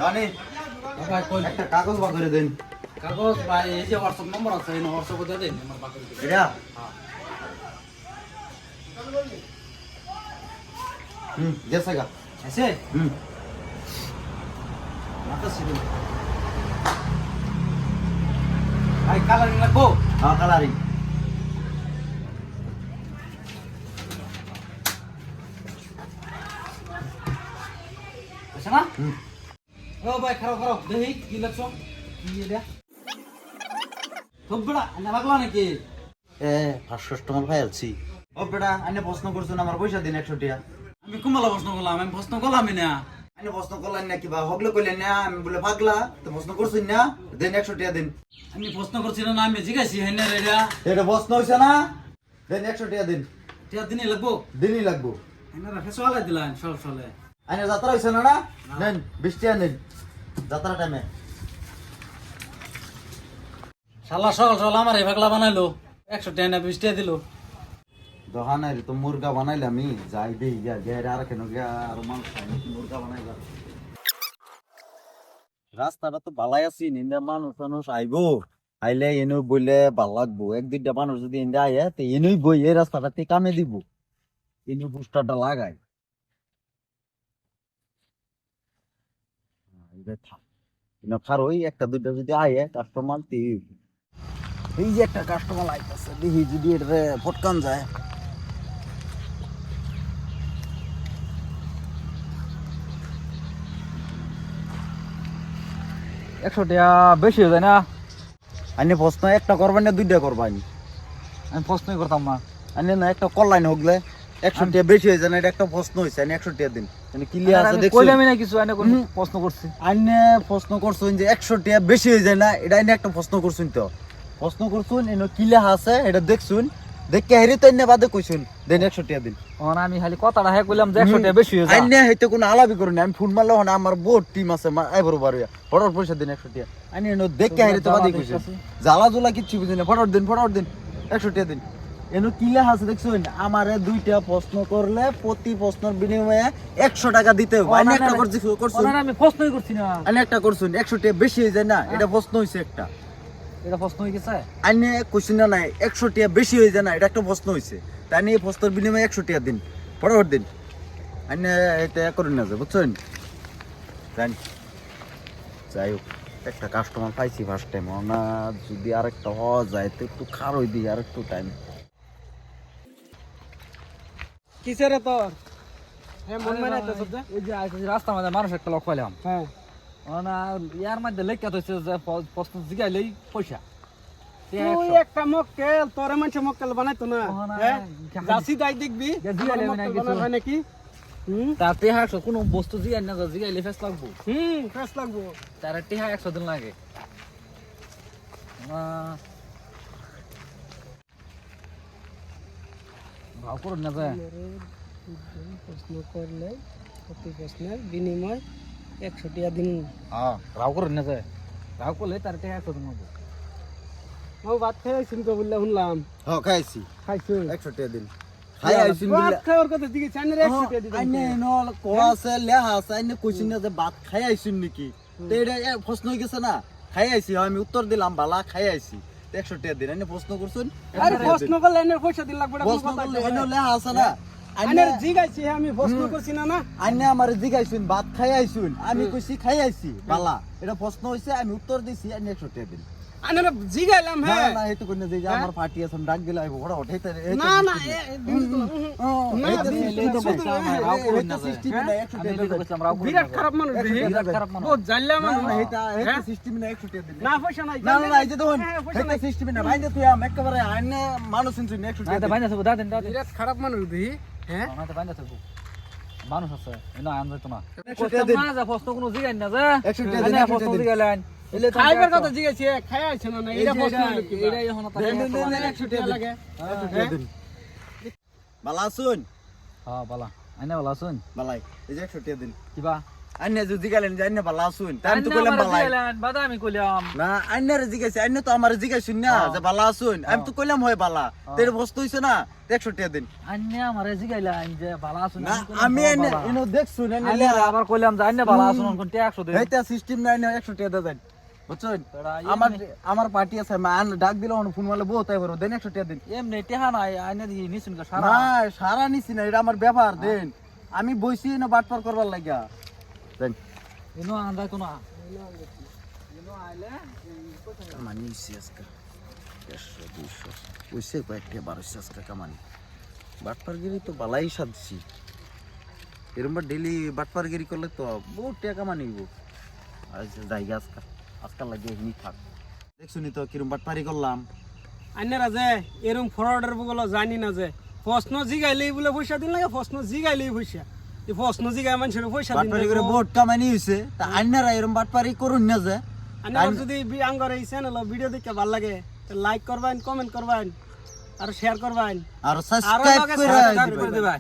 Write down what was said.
জানি ভাই কই একটা কাগজ বার করে দেন। কাগজ ভাই এই যে হোয়াটসঅ্যাপ নম্বর আছে এই হোয়াটসঅ্যাপে দিয়ে দেন আমার বাকি এটা গেছে গা। আছে হুম মাথা সিধু ভাই কালারিং লাগবো হ্যাঁ কালারিং। আছে না হুম ও ভাই খারাপ খারাপ দেখি কি লাগছো কি এটা থবড়া না লাগলো নাকি এ 500 টাকা ভাই আছি। ও বেটা আইনে প্রশ্ন করছুন আমার পয়সা দিন 100 টাকা। আমি কুমালা প্রশ্ন করলাম আমি প্রশ্ন করলামই না আইনে প্রশ্ন করলেন না কিবা হগলে কইলেন না আমি বলে পাগলা তো প্রশ্ন করছুন না দেন 100 টাকা দিন। আমি প্রশ্ন করছি না আমি জিজ্ঞাসি হ্যাঁ না রেডা এটা প্রশ্ন হইছে না দেন 100 টাকা দিন। টিয়া দিনই লাগবো দিনই লাগবো। এনারা ফেসো আলাই দিলাম সব চলে আইনে যাত্রা হইছে না না নেন 20 টাকা নেন যাত্রা টাইমে। শালা সকাল সকাল আমার এই পাগলা বানাইলো 100 টাকা না 20 টাকা দিলো দোকানের তো মুরগা বানাইলাম আমি যাই দেই গিয়া গের আর কেন গিয়া আর মানুষ খাই মুরগা বানাইলাম। রাস্তাটা তো বালাই আছি নিন্দা মানুষ আইবো আইলে এনু বইলে ভাল লাগবো এক দুইটা মানুষ যদি ইন্দা আয়ে তো এনুই বই এই রাস্তাটাতে কামে দিব এনু পোস্টারটা লাগাই খারোই একটা দুইটা যদি আয়ে কাস্টমার এই যে একটা কাস্টমার আইতাছে দেখি যদি এটা ফটকান যায়। একশো টাকা বেশি হয়ে যায় না আইনে প্রশ্ন একটা করবেন না দুইটা করবেন। আমি প্রশ্নই করতাম না আইনে না একটা কল্যাণ হোকলে 100 টাকা বেশি হয়ে যায় না এটা একটা প্রশ্ন হয়েছে আইনে 100 টাকা দিন ক্লিয়ার আছে দেখছো কইলামই না কিছু আইনে কোন প্রশ্ন করছি আইনে প্রশ্ন করছুন যে 100 টাকা বেশি হয়ে যায় না এটা আইনে একটা প্রশ্ন করছুন তো প্রশ্ন করছুন এনে কি লেখা আছে এটা দেখছুন দেখে হেরি তো আইনে বাদে কইছুন দেন 100 টাকা দিন। ওখানে আমি খালি কথাটা হ্যাঁ কইলাম যে 100 টাকা বেশি হয়ে যায় আইনে হয়তো কোনো আলাপই করুন আমি ফোন মারলে হন আমার বহুত টিম আছে আইবর বারুয়া ফটোর পয়সা দিন 100 টাকা আইনে এনে দেখে হেরি তো বাদে কইছুন জ্বালা জুলা কিচ্ছু বুঝি না ফটোর দিন 100 টাকা দিন। এনো কি লেখা আছে দেখছুন আমারে দুইটা প্রশ্ন করলে প্রতি প্রশ্নের বিনিময়ে 100 টাকা দিতে হবে আইনে একটা করছুন আমি প্রশ্নই করছি না আইনে একটা করছুন 100 টাকা বেশি হয়ে যায় না এটা প্রশ্ন হইছে একটা এটা প্রশ্ন হয়ে গেছে আইনে কোশ্চেন না নাই 100 টাকা বেশি হয়ে যায় না এটা একটা প্রশ্ন হইছে তাই নিয়ে প্রশ্নের বিনিময়ে 100 টাকা দিন ফটোর দিন আইনে এটা করুন না যে বুঝছেন জানি যাই হোক একটা কাস্টমার পাইছি ফার্স্ট টাইম না যদি আরেকটা হওয়া যায় তো একটু খারই দিই আর একটু টাইম। কিসের তোর হ্যাঁ মন মানে তো সব এই যে আইছে রাস্তার মধ্যে মানুষ একটা লোক পাইলাম হ্যাঁ না ইয়ার মধ্যে লেখা হইছে যে প্রশ্ন জিগাইলেই পয়সা তুই একটা মক্কেল তোরে মানুষ মক্কেল বানাইতো না হ্যাঁ যাসি দাই দেখবি জিগাইলে না কিছু হয় নাকি তাতে হাসো কোনো বস্তু জিগাই না জিগাইলে ফেস লাগবো ফ্রেশ লাগবো তার টিহা 100 দিন লাগে ভাও করুন না যায় প্রশ্ন করলে প্রতি প্রশ্নের বিনিময় 100 টাকা দিন হ্যাঁ রাও করুন না যায় রাও করলে তার টিহা 100 দিন হবে ও ভাত খাইছিস তো বললে শুনলাম হ্যাঁ খাইছি খাইছো 100 টাকা দিন খাই আইছিন ভাত খাওয়ার কথা দিকে চাইনে 100 টাকা দিবেন আইনে নল কোয়া আছে লেহা আছে আইনে কইছিন না যে ভাত খাই আইছিন নাকি তো এটা প্রশ্ন হই গেছে না খাই আইছি আমি উত্তর দিলাম বালা খাই আইছি 100 টাকা দিন আইনে প্রশ্ন করছুন আরে প্রশ্ন করলে এনে পয়সা দিন লাগবে না প্রশ্ন করলে এনে লেহা আছে না আইনের জিগাইছি আমি প্রশ্ন করছি না না আইনে আমারে জিগাইছুন ভাত খাই আইছুন আমি কইছি খাই আইছি বালা এটা প্রশ্ন হইছে আমি উত্তর দিছি আইনে 100 টাকা দিন। আইনের জিগাইলাম না হ্যাঁ না হেতু কোন যে আমার পার্টি আছে ডাক দিলে আইবো ওটা ওঠাইতে না না বিরাট খারাপ মানুষ বহুত জানলা মানুষ সিস্টেম না 100 টাকা দিন না পয়সা নাই না না না এই যে দেখুন এটা সিস্টেম না ভাই যে তুই একেবারে আইনে মানুষ শুনছিস 100 টাকা বাইনা সব দাদেন দাদেন বিরাট খারাপ মানুষ দিই হ্যাঁ না তো বাইনা সব মানুষ আছে না আনবে তো না 100 টাকা দিন। না যা প্রশ্ন কোনো জিগাই না যা 100 টাকা দিন, না 100 প্রশ্ন টাকা দিন। জিগাইলেন এলে তো খাইবার কথা জিগাইছি খাই আইছ না এই এটা যে প্রশ্ন হলো কি এটাই এখন তার দেন, দেন, দেন, দেন, 100 টাকা লাগে বালা শুন হ্যাঁ বালা আইনা বালা শুন বালাই এই যে 100 টাকা দিন কিবা আইনে যদি জিগালেন যে আইনে ভালো আছুন তাই আমি তো কইলাম ভালাই বাদা আমি কইলাম না আইনারে জিগাইছি আইনে তো আমারে জিগাইছুন না যে ভালো আছুন আমি তো কইলাম হয় ভালা তেরে বস্তু হইছে না 100 টাকা দিন আন্নে আমারে জিগাইলাম যে ভালো আছো না আমি এনে এনে দেখছুন আন্নে আবার কইলাম যে আন্নে ভালো আছো কোন 100 দেন এইটা সিস্টেম নাই না 100 টাকা দেন বুঝছেন আমার পার্টি আছে মান ডাক দিলো ফোন মারলে বহুত আইবো দেন 100 টাকা দিন এমনি টেহা নাই আইনে দি নিছুন কা সারা না সারা নিছি না এটা আমার ব্যাপার দেন আমি বইছি না বাটপার করবার লাগিয়া দেন এনো আন্দা কোনা কামানি আজকে 100 200 ওইসে কয়েকটা 1200 আজকে কামানি বাটপারগিরি তো বালাই সাদছি এরকম ডেলি বাটপারগিরি করলে তো বহুত টাকা কামানি হইব আচ্ছা যাই আজকাল লাগে এমনি থাক দেখছুনি তো কিরম বাটপারি করলাম আইনারা যে এরকম ফরওয়ার্ডার বগুলো জানি না যে প্রশ্ন জিগাইলেই বলে পয়সা দিন লাগে প্রশ্ন জিগাইলেই পয়সা এই প্রশ্ন জিগাই মানুষের পয়সা দিন বাটপারি করে বহুত কামানি হইছে তা আইনারা এরকম বাটপারি করুন না যে আইনারা যদি আঙ্গর এই চ্যানেল ভিডিও দেখে ভালো লাগে লাইক করবেন কমেন্ট করবেন আর শেয়ার করবেন আর সাবস্ক্রাইব করে দিবেন